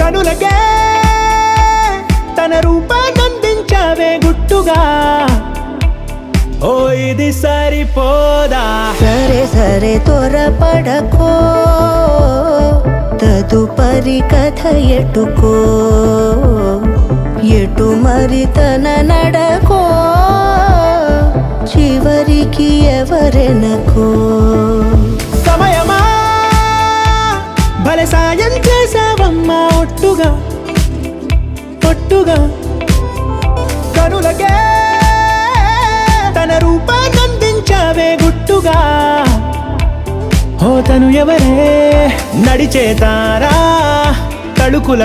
కనులకే తన రూపాన్నందించావే గుట్టుగా. ఓ ఇది సరిపోదా? సరే సరే త్వరపడకో, తదుపరి కథ ఎటుకో, ఎటు మరి తన నడకో, చివరికి ఎవరెనకో. సమయమా భలే సాయం చేసావమ్మా ఒట్టుగా ఒట్టుగా. కనులకే తన రూపాన్నందించావే గుట్టుగా. ఓ తను ఎవరే నడిచేతారా తళుకుల